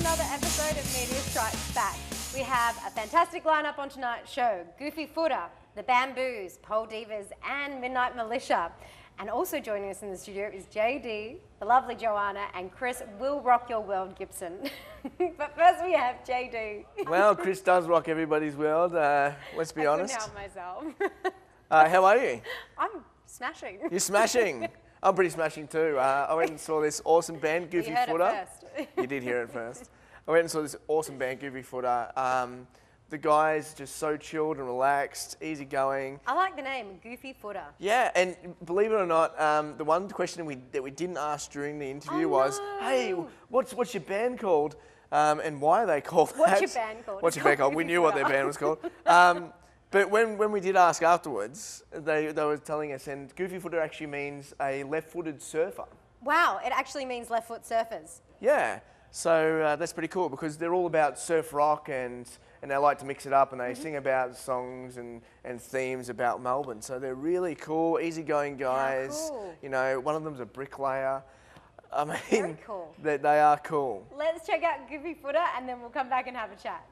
another episode of Media Strikes Back. We have a fantastic lineup on tonight's show. Goofy Footer, The Bamboos, Pole Divas and Midnight Militia. And also joining us in the studio is JD, the lovely Joanna, and Chris will rock your world, Gibson. But first we have JD. Well, Chris does rock everybody's world, let's be honest. I couldn't help myself. How are you? I'm smashing. You're smashing. I'm pretty smashing too. I went and saw this awesome band, Goofy Footer. You heard it first. You did hear it first. I went and saw this awesome band, Goofy Footer. The guys just so chilled and relaxed, easygoing. I like the name, Goofy Footer. Yeah, and believe it or not, the one question that we didn't ask during the interview was, hey, what's your band called? And why are they called that? What's your band called? What's your band called? We knew what their band was called. But when we did ask afterwards, they were telling us, and Goofy Footer actually means a left-footed surfer. Wow, it actually means left foot surfers. Yeah, so that's pretty cool because they're all about surf rock and they like to mix it up and they sing about songs and themes about Melbourne. So they're really cool, easygoing guys. Yeah, cool. You know, one of them's a bricklayer. I mean, very cool. They are cool. Let's check out Goofy Footer and then we'll come back and have a chat.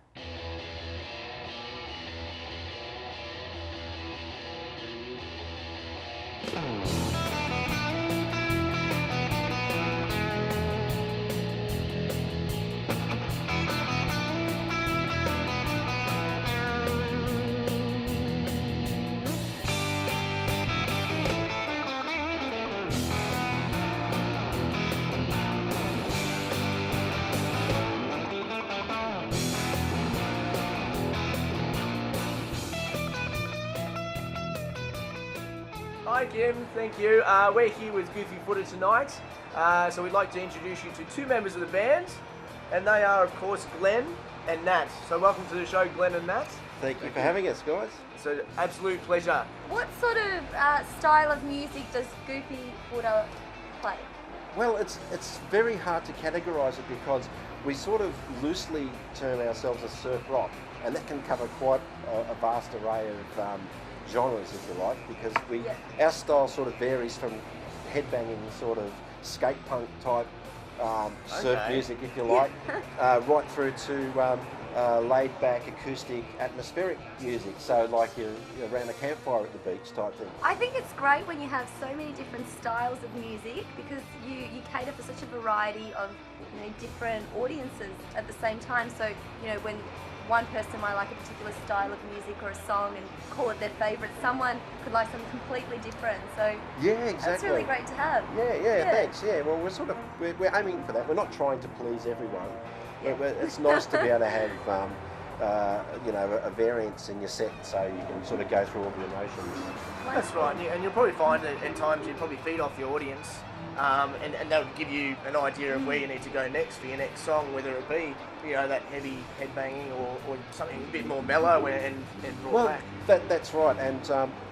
Hi Kim, thank you. We're here with Goofy Footer tonight, so we'd like to introduce you to two members of the band, and they are of course Glenn and Nat. So welcome to the show, Glenn and Nat. Thank you for having us, guys. So absolute pleasure. What sort of style of music does Goofy Footer play? Well, it's very hard to categorise it because we sort of loosely term ourselves as surf rock, and that can cover quite a vast array of genres, if you like, because our style sort of varies from headbanging sort of skate punk type surf music, if you like, right through to laid back acoustic atmospheric music, so like you're around a campfire at the beach type thing. I think it's great when you have so many different styles of music because you cater for such a variety of different audiences at the same time. So when one person might like a particular style of music or a song and call it their favourite, someone could like something completely different. So yeah, exactly. That's really great to have. Yeah, thanks. Yeah, well, we're aiming for that. We're not trying to please everyone. Yeah. It's nice to be able to have a variance in your set, so you can sort of go through all the emotions. That's right, and you'll probably find that at times you probably feed off the audience, and that would give you an idea of where you need to go next for your next song, whether it be that heavy headbanging or something a bit more mellow and brought back. That's right, and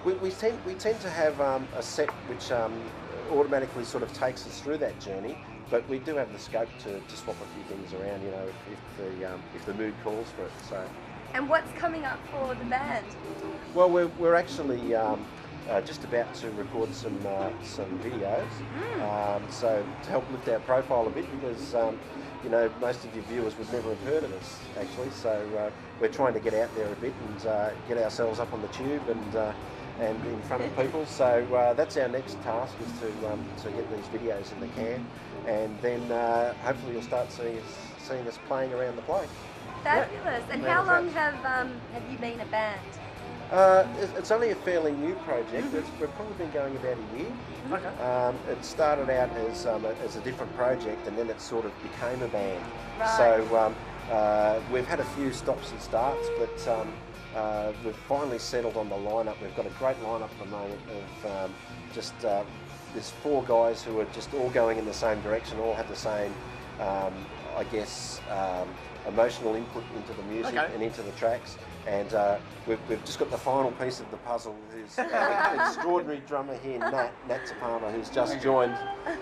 we tend to have a set which automatically sort of takes us through that journey. But we do have the scope to swap a few things around, if the mood calls for it. So. And what's coming up for the band? Well, we're actually just about to record some videos. So to help lift our profile a bit, because most of your viewers would never have heard of us actually. So we're trying to get out there a bit and get ourselves up on the tube and in front of people. So that's our next task, is to get these videos in the can, and then hopefully you'll start seeing us playing around the place. Fabulous. And how long have you been a band? It's only a fairly new project. We've probably been going about a year. Okay. It started out as a different project, and then it sort of became a band. Right. So we've had a few stops and starts, but we've finally settled on the lineup. We've got a great lineup at the moment of there's four guys who are just all going in the same direction, all have the same, emotional input into the music and into the tracks. And we've just got the final piece of the puzzle, who's an extraordinary drummer here, Nat Zapama, who's just joined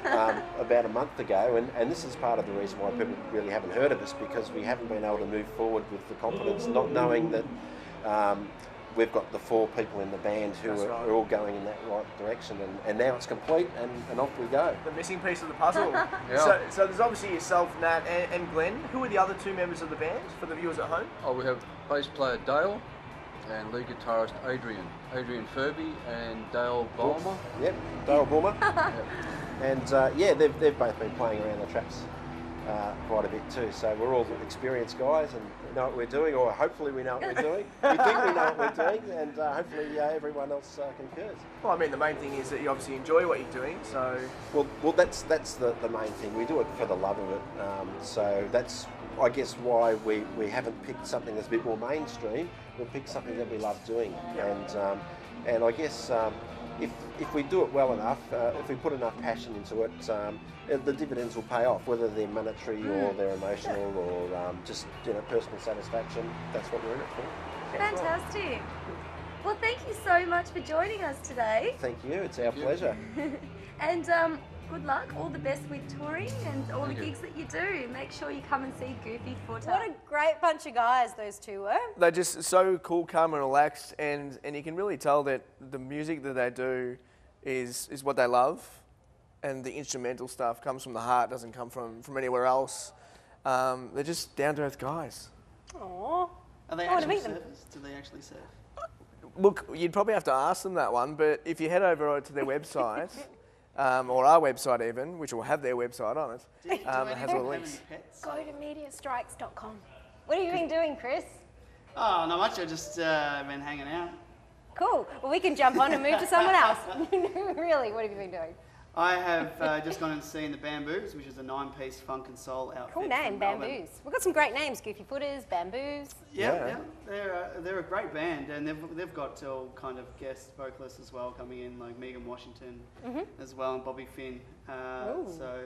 about a month ago. And this is part of the reason why people really haven't heard of us, because we haven't been able to move forward with the confidence, not knowing that we've got the 4 people in the band who are all going in that right direction, and now it's complete, and off we go. The missing piece of the puzzle. Yeah. So there's obviously yourself, Nat, and Glenn. Who are the other 2 members of the band for the viewers at home? Oh, we have bass player Dale and lead guitarist Adrian Furby and Dale Bulmer. Yep, Dale Bulmer. Yep. And they've both been playing around the traps quite a bit too. So we're all experienced guys and know what we're doing, or hopefully we know what we're doing. We think we know what we're doing, and hopefully everyone else concurs. Well, I mean, the main thing is that you obviously enjoy what you're doing, so... Well, that's the main thing. We do it for the love of it. So that's, I guess, why we haven't picked something that's a bit more mainstream. We've picked something that we love doing, and I guess if we do it well enough, if we put enough passion into it, the dividends will pay off, whether they're monetary or they're emotional or just personal satisfaction. That's what we're in it for. Fantastic. Well, thank you so much for joining us today. Thank you. It's our pleasure. And good luck. All the best with touring and all the gigs that you do. Make sure you come and see Goofy Footer. What a great bunch of guys those 2 were. They're just so cool, calm and relaxed, and you can really tell that the music that they do is what they love, and the instrumental stuff comes from the heart, doesn't come from anywhere else. They're just down-to-earth guys. Aww. Are they I wanna actually meet them. surfers? Do they actually surf? Look, you'd probably have to ask them that one, but if you head over to their website, or our website even, which will have their website on it, it has all the links. Pets? Go to mediastrikes.com. What have you been doing, Chris? Oh, not much. I've just been hanging out. Cool. Well, we can jump on and move to someone else. Really, what have you been doing? I have just gone and seen the Bamboos, which is a 9-piece funk and soul outfit. Cool name, from Melbourne. Bamboos. We've got some great names, Goofy Footers, Bamboos. Yeah. They're a great band, and they've got all kind of guest vocalists as well coming in, like Megan Washington as well, and Bobby Finn. So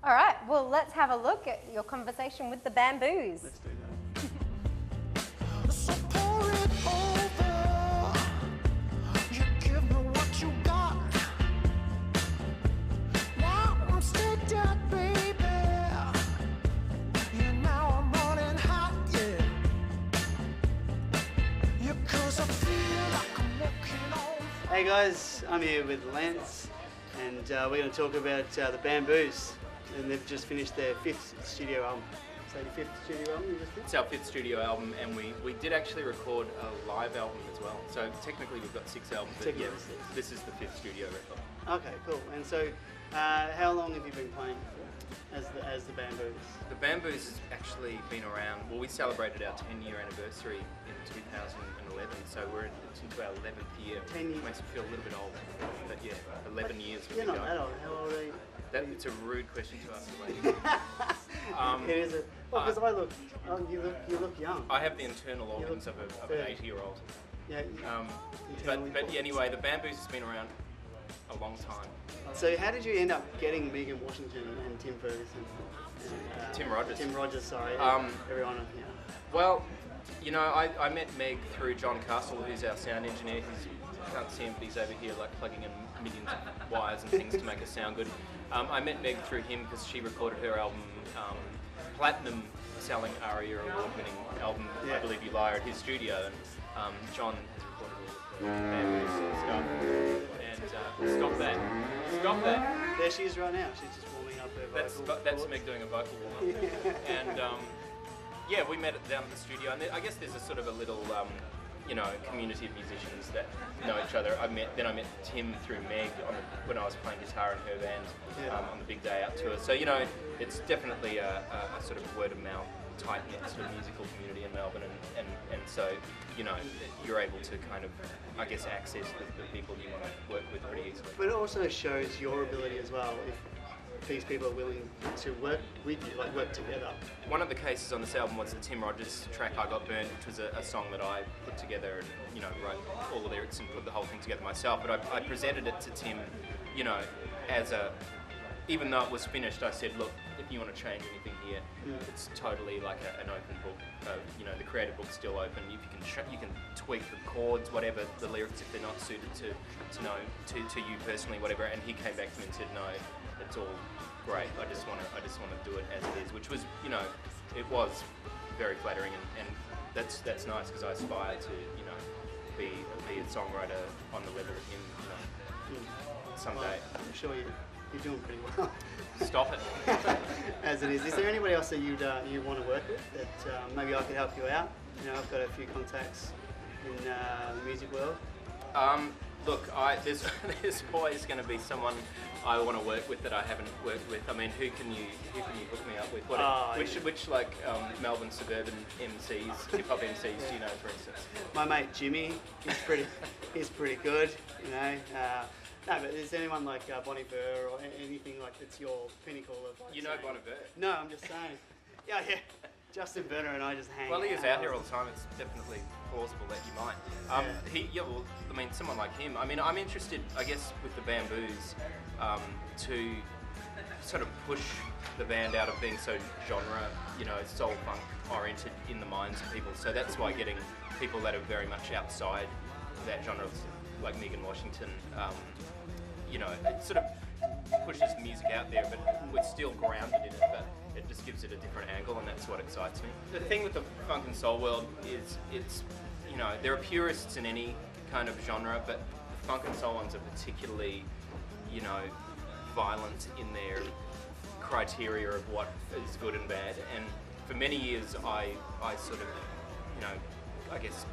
All right, well, let's have a look at your conversation with the Bamboos. let's do that. So pour it over. You give me what you got. Now I'm still dead, baby. Yeah, now I'm running hot, yeah. Yeah, 'cause I feel like I'm walking on. Hey guys, I'm here with Lance, and we're going to talk about the Bamboos, and they've just finished their 5th studio album. So the 5th studio album you just did? It's our 5th studio album, and we did actually record a live album as well. So technically we've got 6 albums, but Technically yeah, 6. this is the 5th studio record. Okay, cool. And so, how long have you been playing for as the Bamboos? The Bamboos has actually been around, well, we celebrated our 10-year anniversary in 2011, so we're into our 11th year. 10 years. Makes me feel a little bit old, but yeah, 11 years we've You're been not going. that old. How old are you? It's a rude question to ask a lady. It is. Because I look, you look young. I have the internal organs of an 80-year-old. Yeah. But anyway, the Bamboos has been around a long time. So how did you end up getting Megan Washington and Tim Ferguson? And, Tim Rogers. Tim Rogers, sorry. Everyone, yeah. Well, you know, I met Meg through John Castle, who's our sound engineer. You can't see him, but he's over here like plugging in millions of wires and things to make us sound good. I met Meg through him because she recorded her album, platinum selling ARIA award-winning album, I Believe You Lie, at his studio. And John has recorded all of the Bamboos and stuff. And stop that. Stop that. There she is right now. She's just warming up her vocal. That's Meg doing a vocal warm-up. And yeah, we met down at the studio, and I guess there's a sort of a little, community of musicians that know each other. I met Tim through Meg when I was playing guitar in her band on the Big Day Out tour. So it's definitely a sort of word of mouth, tight knit sort of musical community in Melbourne, and so you're able to kind of, I guess, access the people you want to work with pretty easily. But it also shows your ability as well. If these people are willing to work with you, like work together. One of the cases on this album was the Tim Rogers track "I Got Burned," which was a song that I put together and wrote all the lyrics and put the whole thing together myself. But I presented it to Tim, as even though it was finished, I said, look, if you want to change anything here, it's totally like an open book. The creative book's still open. If you can tweak the chords, whatever the lyrics, if they're not suited to you personally, whatever. And he came back to me and said, no, it's all great. I just want to do it as it is, which was, it was very flattering, and that's nice because I aspire to, be a songwriter on the level of him, you know, someday. Well, I'm sure you're doing pretty well. Stop it. As it is. Is there anybody else that you want to work with that maybe I could help you out? You know, I've got a few contacts in the music world. Look, there's always going to be someone I want to work with that I haven't worked with. I mean, who can you hook me up with? Which Melbourne suburban MCs, hip hop MCs do you know, for instance? My mate Jimmy, he's pretty good. You know. No, but is anyone like Bon Iver or anything like that's your pinnacle of? Like, you know Bon Iver? No, I'm just saying. Yeah. Justin Berner and I just hang. Well, he is out here all the time. It's definitely plausible that you might. Well, I mean, someone like him. I mean, I'm interested, I guess, with the Bamboos, to sort of push the band out of being so genre, you know, soul funk oriented in the minds of people. So that's why getting people that are very much outside that genre, like Megan Washington, you know, it sort of pushes music out there, but we're still grounded in it. But it just gives it a different angle, and that's what excites me. The thing with the funk and soul world is it's, you know, there are purists in any kind of genre, but the funk and soul ones are particularly, you know, violent in their criteria of what is good and bad. And for many years, I sort of, you know, I guess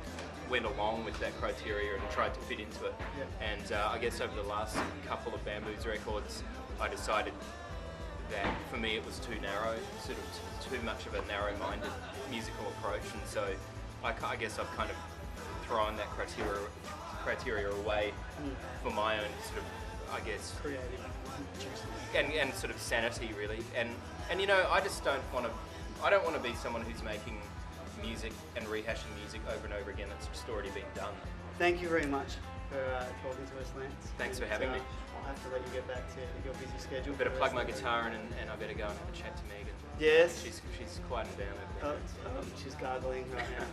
went along with that criteria and tried to fit into it. Yeah. And I guess over the last couple of Bamboos records, I decided that for me it was too narrow, sort of too much of a narrow-minded musical approach, and so I guess I've kind of thrown that criteria away for my own sort of, I guess, creative and sort of sanity really. And you know, I just don't want to be someone who's making music and rehashing music over and over again that's just already been done. Thank you very much for talking to us, Lance. Thanks for having me. I'll have to let you get back to your busy schedule. Better plug my guitar in and I better go and have a chat to Megan. Yes. She's quieting down over there. She's gargling right now.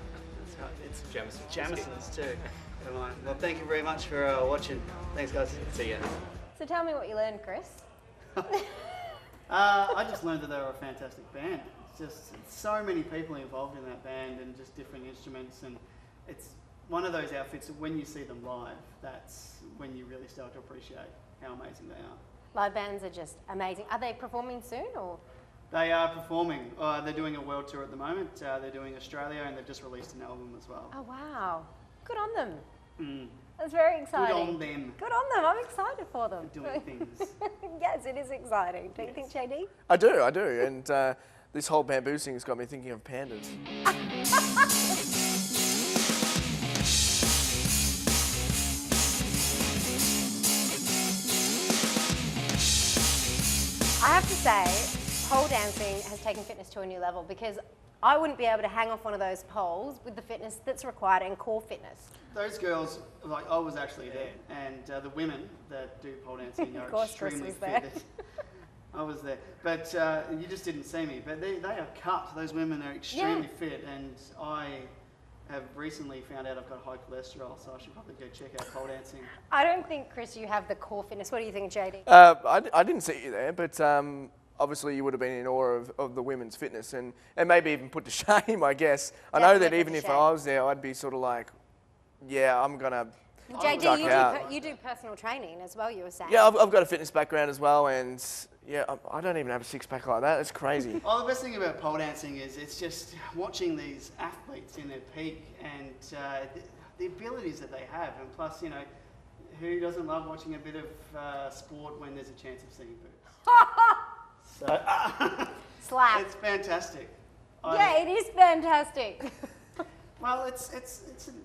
It's Jameson's. Jameson's too. Come on. Well, thank you very much for watching. Thanks, guys. See ya. So tell me what you learned, Chris. I just learned that they were a fantastic band. It's so many people involved in that band and just different instruments, and it's one of those outfits that when you see them live, that's when you really start to appreciate how amazing they are. Live bands are just amazing. Are they performing soon or? They are performing. They're doing a world tour at the moment. They're doing Australia, and they've just released an album as well. Oh wow, good on them. That's very exciting. Good on them. Good on them. I'm excited for them. Doing things. Yes, it is exciting. Don't you think, JD? I do, and this whole bamboo thing has got me thinking of pandas. I have to say, pole dancing has taken fitness to a new level because I wouldn't be able to hang off one of those poles with the fitness that's required and core fitness. Those girls, like I was actually there, and the women that do pole dancing are extremely fit. I was there, but you just didn't see me. But they are cut. Those women are extremely fit, and I have recently found out I've got high cholesterol, so I should probably go check out pole dancing. I don't think, Chris, you have the core fitness. What do you think, JD? I didn't see you there, but obviously you would have been in awe of the women's fitness and maybe even put to shame, I guess. I know that even if I was there, I'd be sort of like, yeah, I'm going to JD, you do personal training as well, you were saying. Yeah, I've got a fitness background as well, and yeah, I don't even have a six-pack like that. It's crazy. Oh, the best thing about pole dancing is it's just watching these athletes in their peak and the abilities that they have. And plus, you know, who doesn't love watching a bit of sport when there's a chance of seeing boobs? So, Slap. It's fantastic. Yeah, it is fantastic. Well,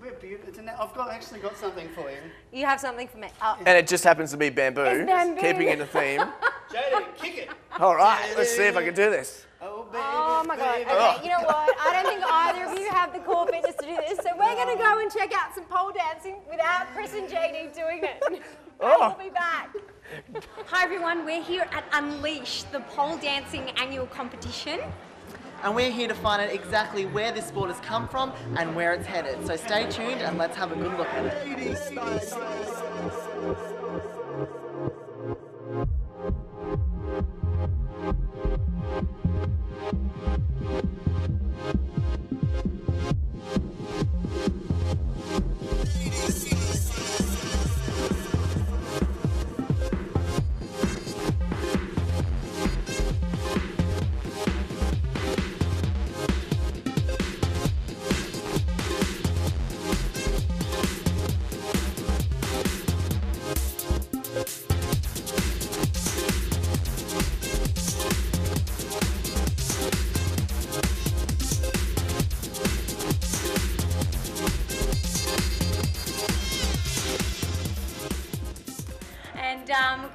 we're beautiful. I've actually got something for you. You have something for me. Oh. And it just happens to be bamboo, bamboo. keeping in the theme. Jada, kick it. All right, let's see if I can do this. Oh, baby. Oh my God. Baby. Okay, you know what? I don't think either of you have the core fitness to do this, so we're going to go and check out some pole dancing without Chris and JD doing it. We'll be back. Hi everyone, we're here at Unleash, the pole dancing annual competition. And we're here to find out exactly where this sport has come from and where it's headed. So stay tuned and let's have a good look at it.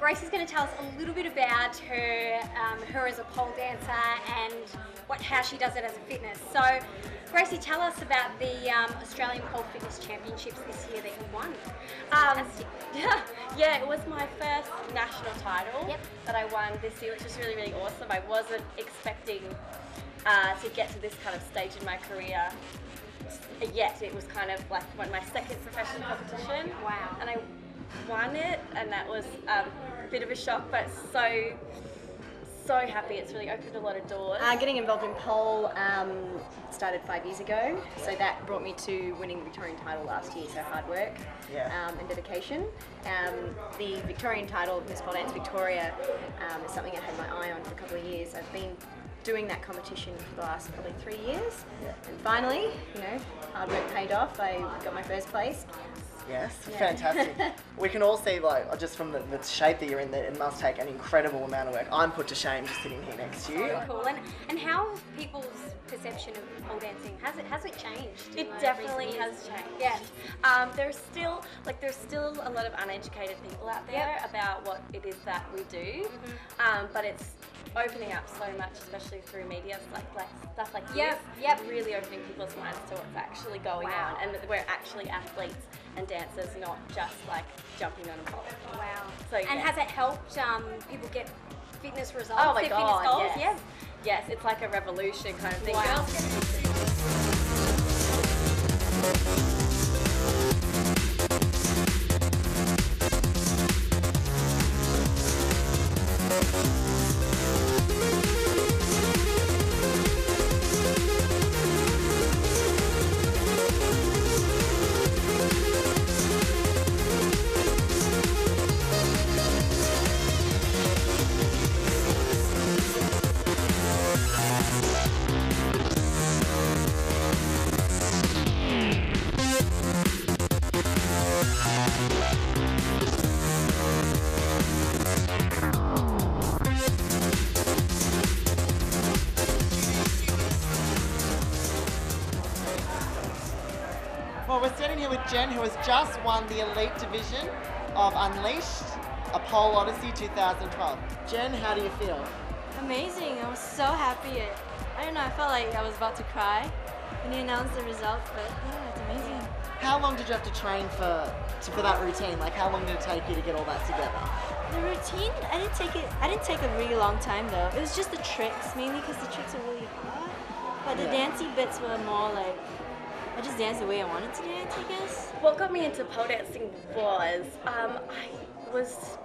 Grace is going to tell us a little bit about her, her as a pole dancer and how she does it as a fitness. So, Gracie, tell us about the Australian Pole Fitness Championships this year that you won. Yeah, it was my first national title that I won this year, which was really, really awesome. I wasn't expecting to get to this kind of stage in my career yet. It was kind of like my second professional competition. Wow. And I won it, and that was a bit of a shock, but so happy. It's really opened a lot of doors. Getting involved in pole started 5 years ago, so that brought me to winning the Victorian title last year, so hard work and dedication. The Victorian title of Miss Pole Dance Victoria is something I had my eye on for a couple of years. I've been doing that competition for the last probably 3 years, and finally, hard work paid off. I got my first place. Yes, fantastic. We can all see, like, just from the shape that you're in, that it must take an incredible amount of work. I'm put to shame just sitting here next to you. So cool. And how have people's perception of pole dancing, has it changed? It definitely has changed. Yeah. There's still a lot of uneducated people out there about what it is that we do, but it's opening up so much, especially through media, like stuff like this. Really opening people's minds to what's actually going on, and that we're actually athletes and dancers, not just like jumping on a pole. Wow. So, and has it helped people get fitness results? Oh my their God, fitness goals? yes. Yes, it's like a revolution kind of thing. Wow. Well, we're standing here with Jen, who has just won the Elite Division of Unleashed, a Pole Odyssey 2012. Jen, how do you feel? Amazing. I was so happy. I don't know, I felt like I was about to cry when you announced the results, but yeah, it's amazing. How long did you have to train for that routine? Like, how long did it take you to get all that together? The routine, I didn't take a really long time though. It was just the tricks, mainly because the tricks are really hard. But the dancing bits were more like, I just danced the way I wanted to dance, I guess. What got me into pole dancing was I was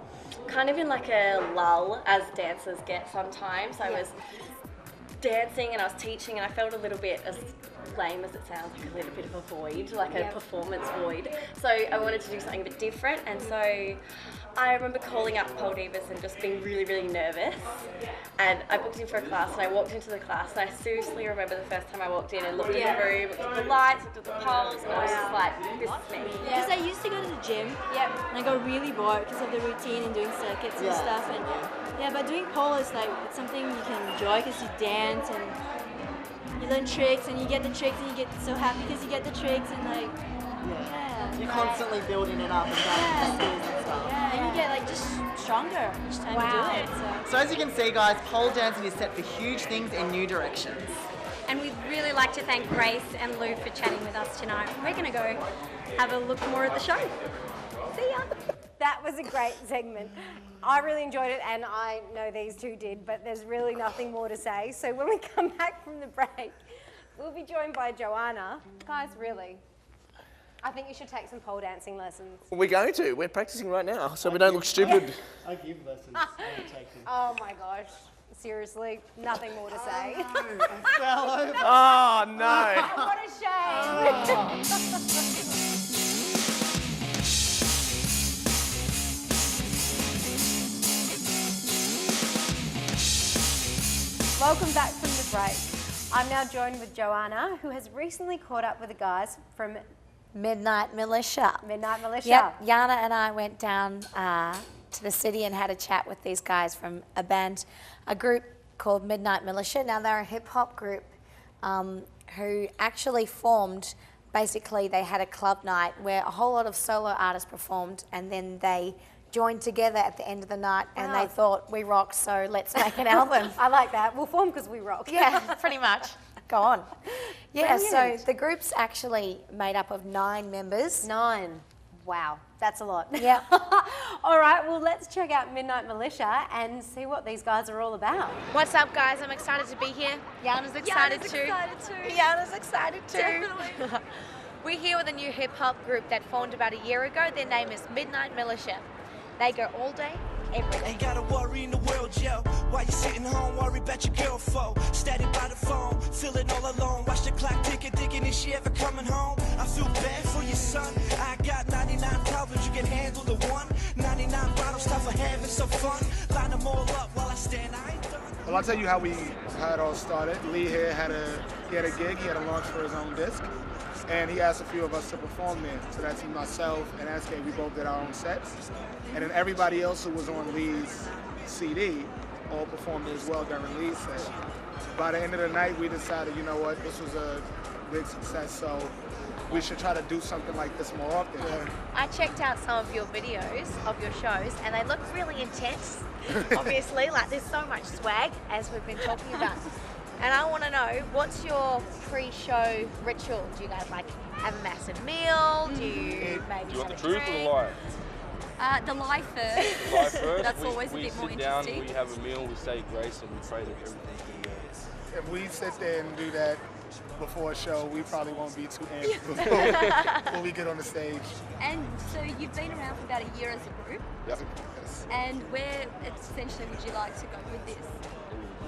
kind of in like a lull, as dancers get sometimes. I was dancing and I was teaching, and I felt a little bit, as lame as it sounds, like a little bit of a void, like a performance void. So I wanted to do something a bit different, and so I remember calling up Pole Divas and just being really, really nervous. And I booked in for a class, and I walked into the class, and I seriously remember the first time I walked in and looked at the room, looked at the lights, looked at the poles, and I was just like, this is me. Because I used to go to the gym, and I got really bored because of the routine and doing circuits and stuff. And but doing pole is like, it's something you can enjoy because you dance and you learn tricks, and you get the tricks, and you get so happy because you get the tricks, and like, You're constantly building it up and going skills and stuff. Yeah, and you get like just stronger each time you do it. So as you can see, guys, pole dancing is set for huge things in new directions. And we'd really like to thank Grace and Lou for chatting with us tonight. We're going to go have a look more at the show. See ya. That was a great segment. I really enjoyed it, and I know these two did, but there's really nothing more to say. So when we come back from the break, we'll be joined by Joanna. Guys, really, I think you should take some pole dancing lessons. We're going to. We're practicing right now, so we don't look stupid. I give lessons. I don't take them. Oh my gosh. Seriously, nothing more to say. No, I fell over. Oh, no. What a shame. Welcome back from the break. I'm now joined with Joanna, who has recently caught up with the guys from Midnight Militia. Midnight Militia. Yep, Yana and I went down to the city and had a chat with these guys from a group called Midnight Militia. Now they're a hip hop group who actually formed, basically they had a club night where a whole lot of solo artists performed, and then they joined together at the end of the night and they thought, we rock, so let's make an album. I like that. We'll form because we rock. Yeah, pretty much. Go on. Yeah, Brilliant. so the group's actually made up of 9 members. 9. Wow, that's a lot. Yeah. All right, well, let's check out Midnight Militia and see what these guys are all about. What's up, guys? I'm excited to be here. Yana's excited too. Yana's excited too. Definitely. We're here with a new hip-hop group that formed about a year ago. Their name is Midnight Militia. They go all day, every day. Ain't gotta worry in the world, yo. While you sitting home, worry about your girl foe. Static by the phone, feeling all alone. Watch the clock ticking, thinking is she ever coming home? I feel bad for your son. I got 99 problems, you can handle the one. 99 bottles, time for having some fun. Line them all up while I stand, I ain't done. Well, I'll tell you how it all started. Lee here had a gig, he had a launch for his own disc, and he asked a few of us to perform there. So that's myself and SK, we both did our own sets. And then everybody else who was on Lee's CD all performed as well during Lee's set. By the end of the night, we decided, you know what, this was a big success, so we should try to do something like this more often. I checked out some of your videos of your shows and they look really intense, obviously. Like there's so much swag, as we've been talking about. And I want to know, what's your pre-show ritual? Do you guys like have a massive meal? Do you maybe Do you want the have a truth or drink? the lie? The lie first. The lie first. That's always a bit more interesting. We sit down, interesting. we have a meal, we say grace, and we pray that everything's going to go. If we sit there and do that before a show, we probably won't be too amped when we get on the stage. And so you've been around for about a year as a group. Yep. And where essentially would you like to go with this?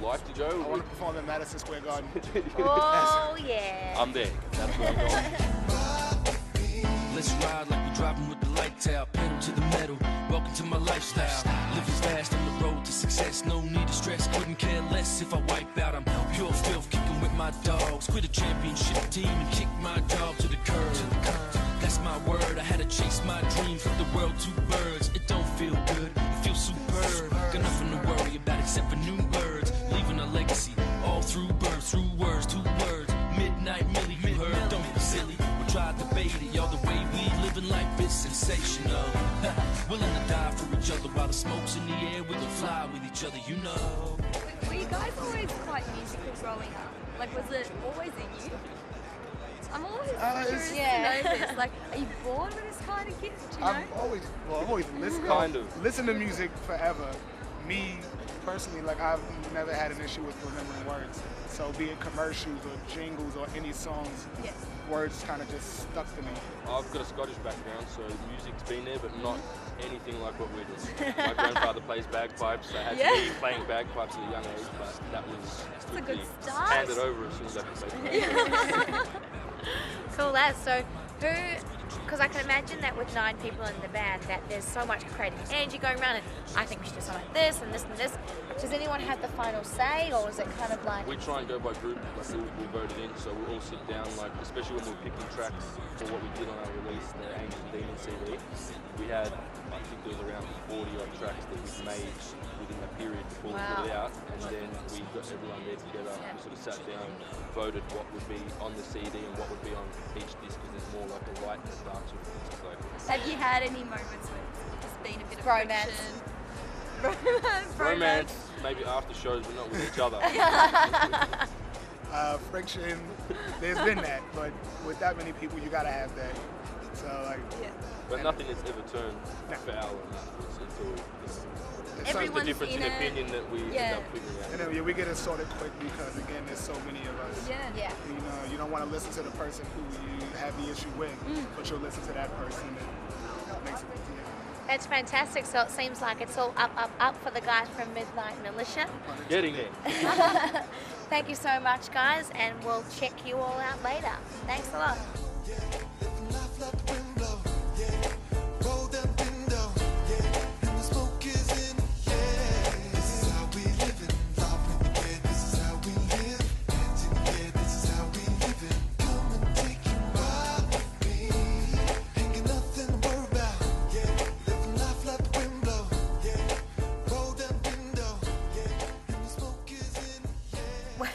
Like to go? I want to perform at Madison Square Garden. Oh, yeah. I'm there. That's where I'm going. Let's ride like we're driving with the lights out, pedal to the metal. Welcome to my lifestyle. Living fast on the road to success. No need to stress, couldn't care less if I wipe out. I'm pure filth, kicking with my dogs. Quit a championship team and kick my dog to the curb. That's my word. I had to chase my dream, flip the world 2 birds. It don't feel good, it feels superb. Got nothing to worry about except for new birds. Leaving a legacy all through birds, through words, 2 words. Midnight Millie, you heard? Don't be silly. We'll try to debate it, y'all. The way we living life is sensational. Willing to die for each other while the smoke's in the air. We gon' fly with each other, you know. Were you guys always quite musical growing up? Like, was it always in you? I'm always curious to know this. Like, are you born with this kind of gift? Do you know? I've always listened. Kind of. Listened to music forever. Me personally, like I've never had an issue with remembering words. So be it commercials or jingles or any songs, words kind of just stuck to me. I've got a Scottish background, so music's been there, but not anything like what we're doing. My grandfather plays bagpipes, so I had to be playing bagpipes at a young age, but that was a good start. handed over as soon as I could play. Cool, lads. So who, because I can imagine that with 9 people in the band, that there's so much creative energy going around, and I think we should do something like this and this and this. Does anyone have the final say, or is it kind of like... We try and go by group, like we voted in, so we all sit down, like especially when we're picking tracks for what we did on our release, the Angel and Demon CD. We had, I think there was around 40 odd tracks that we made within that period before we put it out, and then we got everyone there together, and sort of sat down, voted what would be on the CD and what would be on each disc, because there's more like a light and a dark sort of thing. So have you had any moments where it's just been a bit of romance? Romance, maybe after shows, but not with each other. Friction, there's been that, but with that many people, you gotta have that. So like, but nothing has ever turned foul, and it's always. It's Everyone's the difference in opinion that we end up figuring out. And then we get it sorted quick because again, there's so many of us. Yeah. You know, you don't want to listen to the person who you have the issue with, but you'll listen to that person that makes it easier. That's fantastic. So it seems like it's all up, up, up for the guys from Midnight Militia. Getting there. Thank you so much, guys, and we'll check you all out later. Thanks a lot.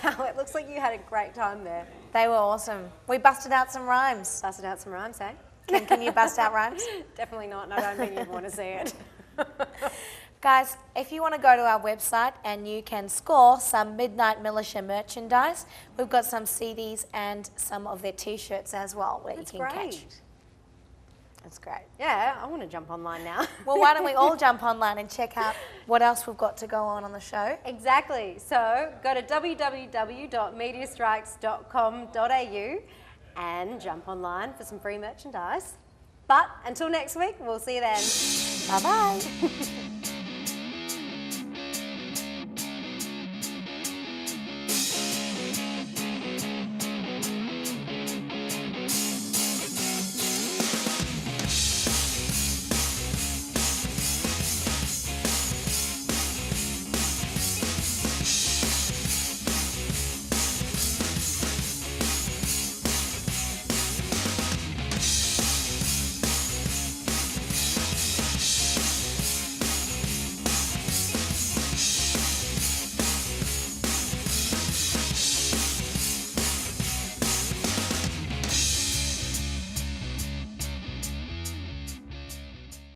Wow, it looks like you had a great time there. They were awesome. We busted out some rhymes. Busted out some rhymes, eh? Can you bust out rhymes? Definitely not, and I don't think you'd want to see it. Guys, if you want to go to our website and you can score some Midnight Militia merchandise, we've got some CDs and some of their T-shirts as well where That's you can great. catch. That's great. Yeah, I want to jump online now. Well, why don't we all jump online and check out what else we've got to go on the show? Exactly. So go to www.mediastrikes.com.au and jump online for some free merchandise. But until next week, we'll see you then. Bye-bye.